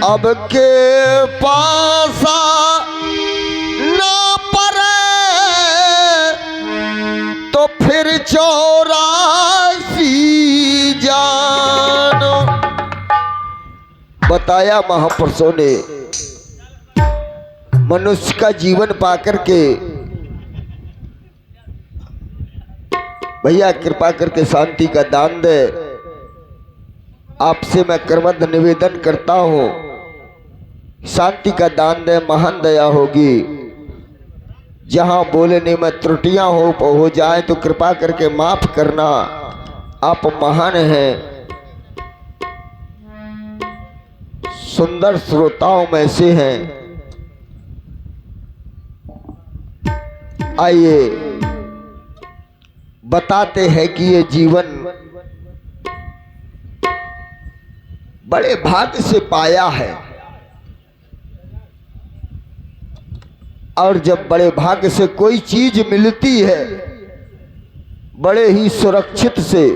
अब के पासा ना पड़े तो फिर 84 जानो। बताया महापुरुषों ने मनुष्य का जीवन पाकर के, भैया कृपा करके शांति का दान दे। आपसे मैं करबद्ध निवेदन करता हूँ, शांति का दान दे, महान दया होगी। जहाँ बोलने में त्रुटियां हो जाए तो कृपा करके माफ करना। आप महान हैं, सुंदर श्रोताओं में से हैं। आइए बताते हैं कि ये जीवन बड़े भाग्य से पाया है, और जब बड़े भाग्य से कोई चीज मिलती है, बड़े ही सुरक्षित से,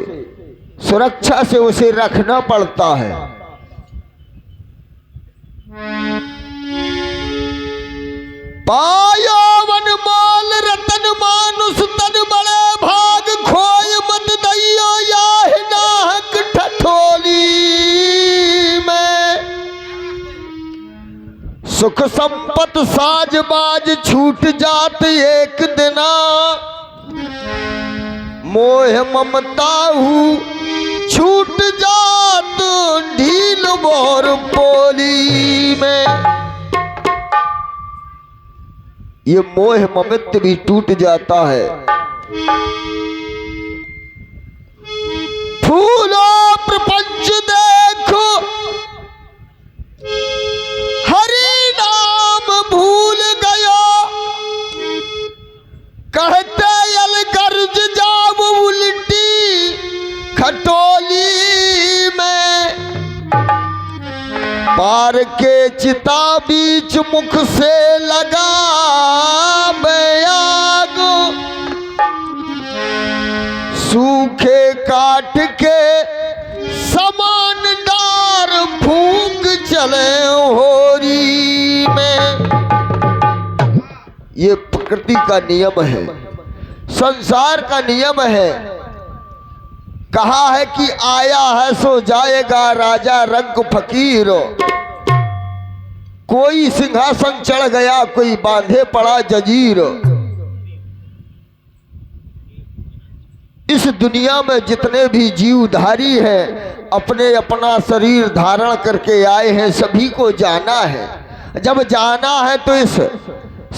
सुरक्षा से उसे रखना पड़ता है। पाया वनमाल रतन मानुष तन बड़े भाग खोय मत दैया याह नाहक ठठोली में। सुख संपत साज बाज छूट जात एक दिना, मोह ममता हूँ छूट जात ढील बोर पोली में। ये मोह ममत्व भी टूट जाता है। फूलो प्रपंच देखो हरि नाम भूल गया, कहते यल गर्ज जाव उल्टी खटोली में। पार के चिता बीच मुख से लगा आग, सूखे काट के समान डार फूंक चले होरी में। ये प्रकृति का नियम है, संसार का नियम है। कहा है कि आया है सो जाएगा राजा रंग फकीर। कोई सिंहासन चढ़ गया, कोई बांधे पड़ा जंजीर। इस दुनिया में जितने भी जीवधारी हैं, अपने अपना शरीर धारण करके आए हैं, सभी को जाना है। जब जाना है तो इस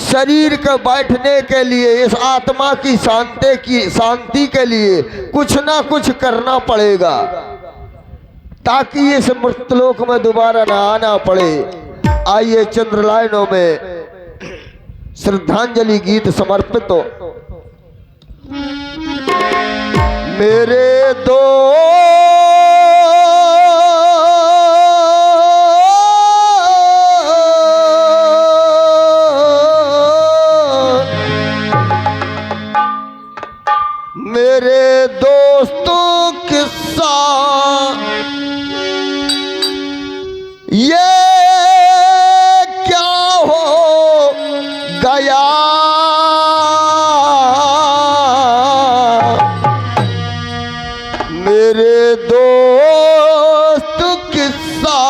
शरीर के बैठने के लिए, इस आत्मा की शांति के लिए कुछ ना कुछ करना पड़ेगा, ताकि इस मृतलोक में दोबारा ना आना पड़े। आइए चंद्र लाइनों में श्रद्धांजलि गीत समर्पित हो। मेरे दो मेरे दोस्तों किस्सा ये गया, मेरे दोस्त किस्सा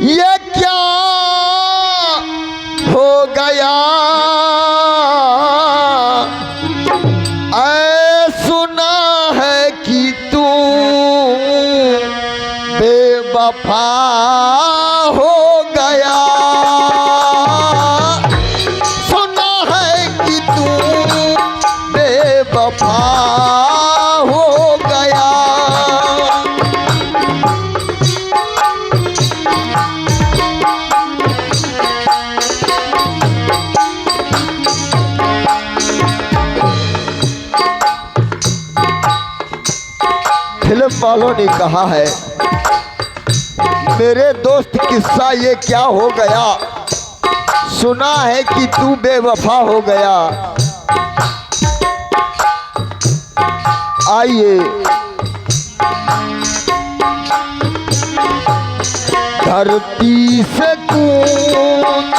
ये क्या हो गया। ऐ सुना है कि तू बेवफा हो गया, बेवफा हो गया। फिल्म वालों ने कहा है, मेरे दोस्त किस्सा ये क्या हो गया, सुना है कि तू बेवफा हो गया। आइए धरती से कूच,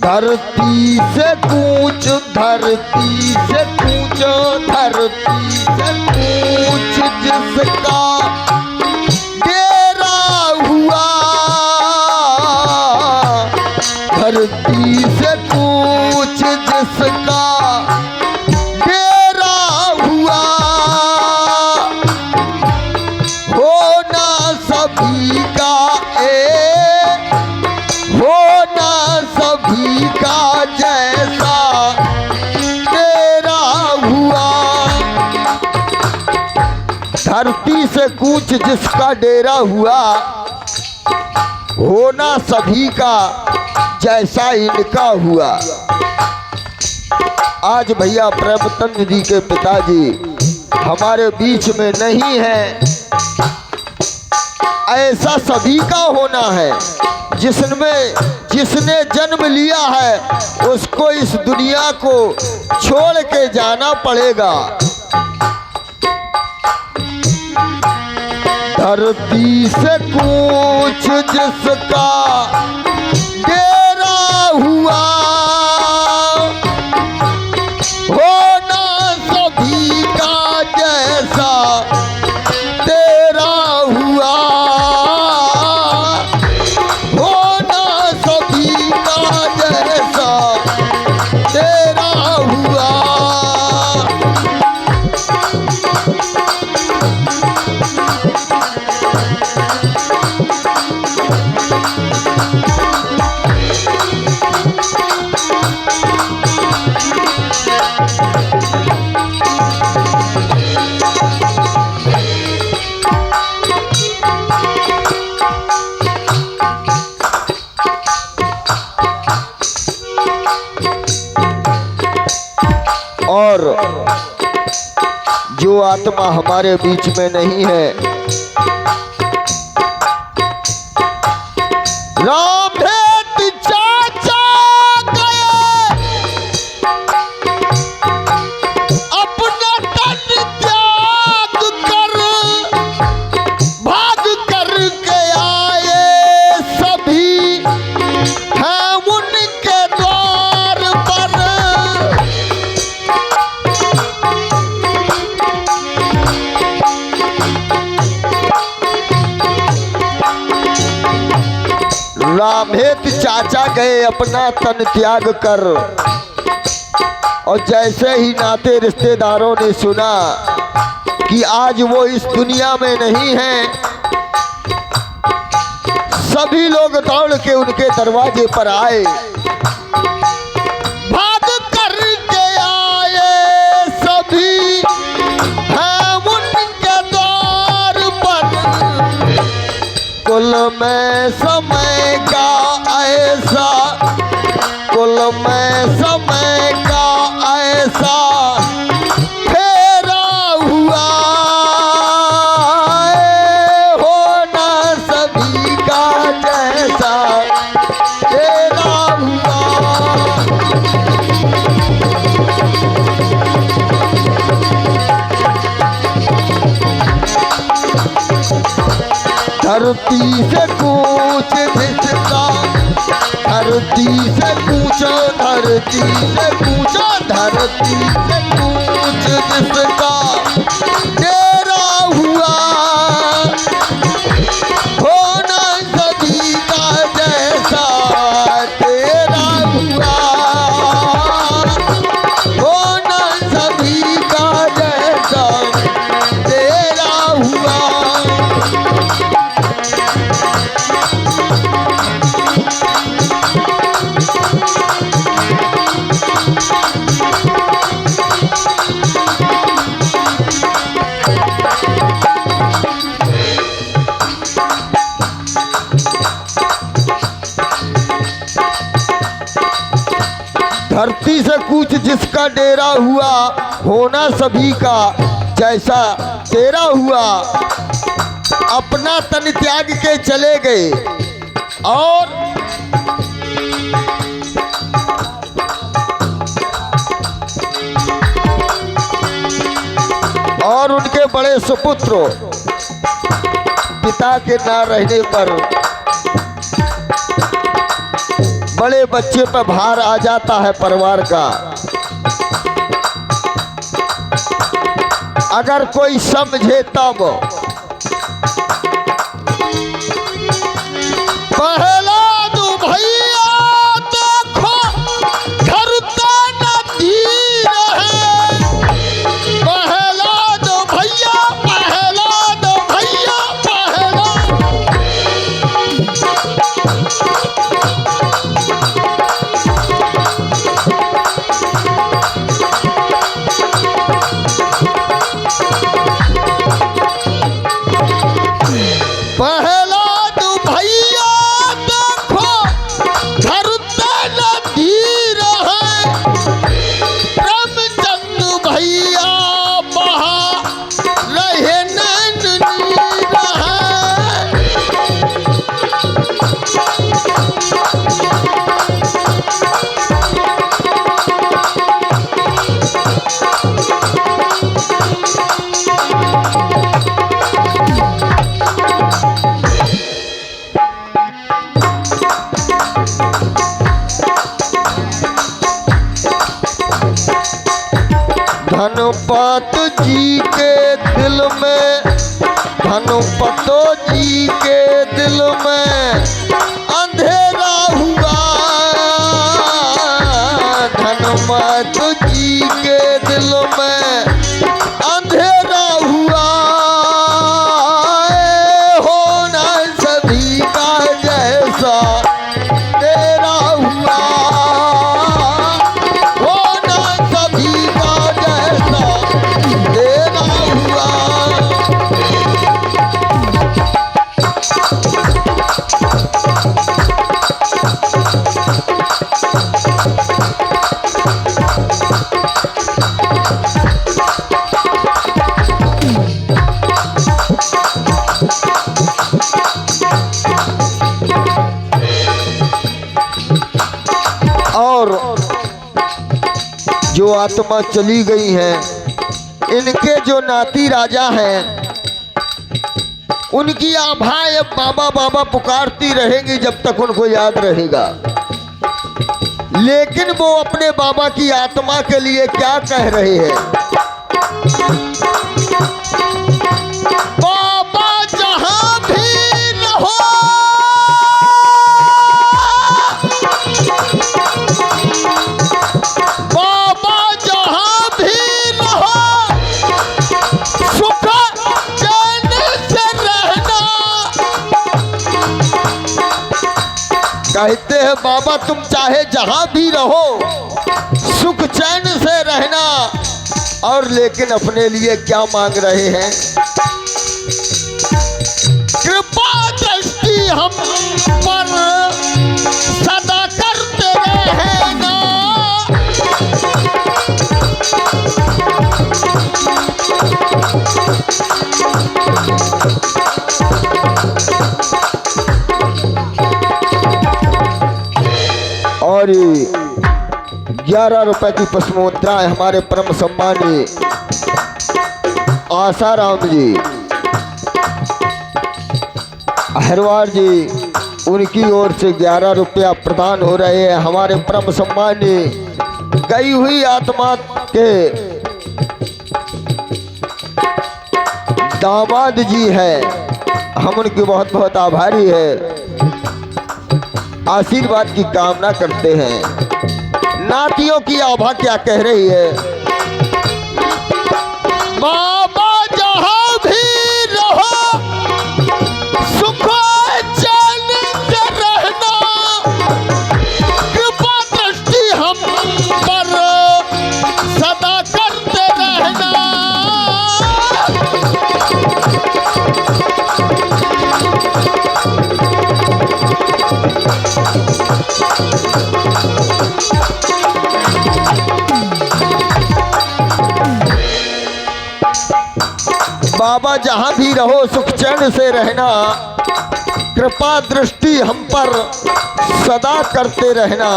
धरती से कूच, धरती से कूच, धरती से कूच जिसका डेरा हुआ, धरती से कूच जिसका डेरा हुआ, होना सभी का होना सभी का जैसा तेरा हुआ। धरती से कूच जिसका डेरा हुआ, होना सभी का जैसा इनका हुआ। आज भैया प्रेमचंद जी के पिताजी हमारे बीच में नहीं है। ऐसा सभी का होना है, जिसने जन्म लिया है उसको इस दुनिया को छोड़ के जाना पड़ेगा। धरती से कूच जिसका डेरा हुआ, होना सभी का जैसा तेरा हुआ, होना सभी का जैसा तेरा हुआ। और जो आत्मा हमारे बीच में नहीं है, रामभेट चाचा गए अपना तन त्याग कर, भाग करके आए सभी हैं उनके द्वार पर। रामहेत चाचा गए अपना तन त्याग कर, और जैसे ही नाते रिश्तेदारों ने सुना कि आज वो इस दुनिया में नहीं है, सभी लोग दौड़ के उनके दरवाजे पर आए, भाग करके आए सभी हैं उनके द्वार पर। कुल में समय का ऐसा, कुल में समय का ऐसा फेरा हुआ, होना सभी का जैसा फेरा हुआ। धरती से कूच जिसका, धरती से कूचो, धरती से कूचो, धरती से कूच जिसका डेरा हुआ, होना सभी का जैसा तेरा हुआ, होना सभी का जैसा तेरा हुआ। धरती से कूच जिसका डेरा हुआ, होना सभी का जैसा तेरा हुआ। अपना तन त्याग के चले गए और उनके बड़े सुपुत्र पिता के ना रहने पर बड़े बच्चे पर भार आ जाता है परिवार का। अगर कोई समझे तब पहला दो भैया देखो घर नदी रहे। पहला दो भैया पहला दो भैया पहला। पहला दो भैया देखो घर नदी रहे। रामचंद भैया बहा रहे नैनी रहे। धनपत जी के दिल में धनपतो जी के दिल में अंधेरा हुआ। धनपत जी के दिल में अंधेरा हुआ। होना सभी का जैसा तेरा हुआ। होना सभी का जैसा तेरा हुआ। और जो आत्मा चली गई है, इनके जो नाती राजा हैं, उनकी आभाएं बाबा बाबा पुकारती रहेंगी जब तक उनको याद रहेगा। लेकिन वो अपने बाबा की आत्मा के लिए क्या कह रहे हैं? बाबा जहां भी रहो, बाबा जहां भी रहो, सुख चैन से रहना। कहते हैं बाबा तुम चाहे जहां भी रहो सुख चैन से रहना। और लेकिन अपने लिए क्या मांग रहे हैं? कृपा दृष्टि हम पर सदा करते रहना। और 11 रुपए की पसमुद्राएं हमारे परम सम्मानी आसाराम जी हरवार जी, उनकी ओर से 11 रुपया प्रदान हो रहे हैं। हमारे परम सम्मानी गई हुई आत्मा के दामाद जी हैं, हम उनकी बहुत बहुत आभारी है। आशीर्वाद की कामना करते हैं। नातियों की आभा क्या कह रही है? बाबा जहां भी रहो सुख चैन से रहना। कृपा दृष्टि हम पर सदा करते रहना। बाबा जहां भी रहो सुख चैन से रहना। कृपा दृष्टि हम पर सदा करते रहना।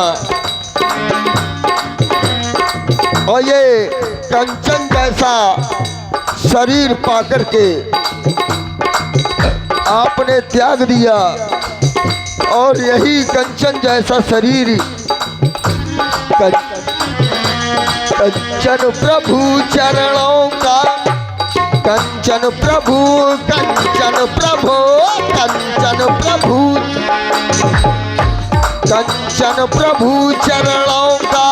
और ये कंचन जैसा शरीर पाकर के आपने त्याग दिया और यही कंचन जैसा शरीर कंचन प्रभु चरणों का, कंचन प्रभु, कंचन प्रभु, कंचन प्रभु, कंचन प्रभु चरणों का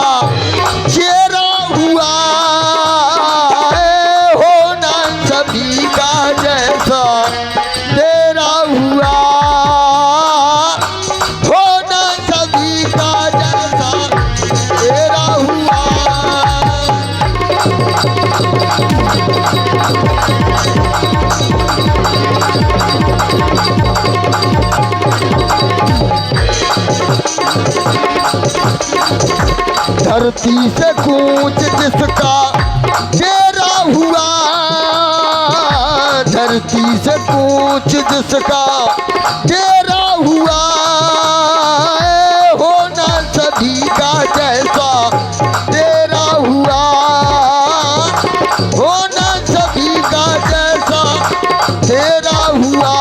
चेहरा हुआ होना सभी का जैसा तेरा हुआ, होना सभी का जैसा तेरा हुआ। धरती से कूच जिसका डेरा हुआ, धरती से कूच जिसका डेरा हुआ, होना सभी का जैसा तेरा हुआ, होना सभी का जैसा तेरा हुआ,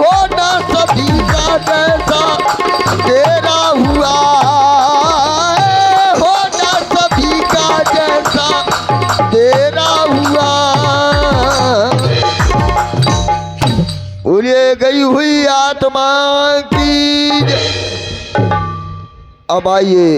होना सभी का जैसा तेरा हुआ, होना सभी का जैसा तेरा हुआ। उड़े गई हुई आत्मा की। अब आइए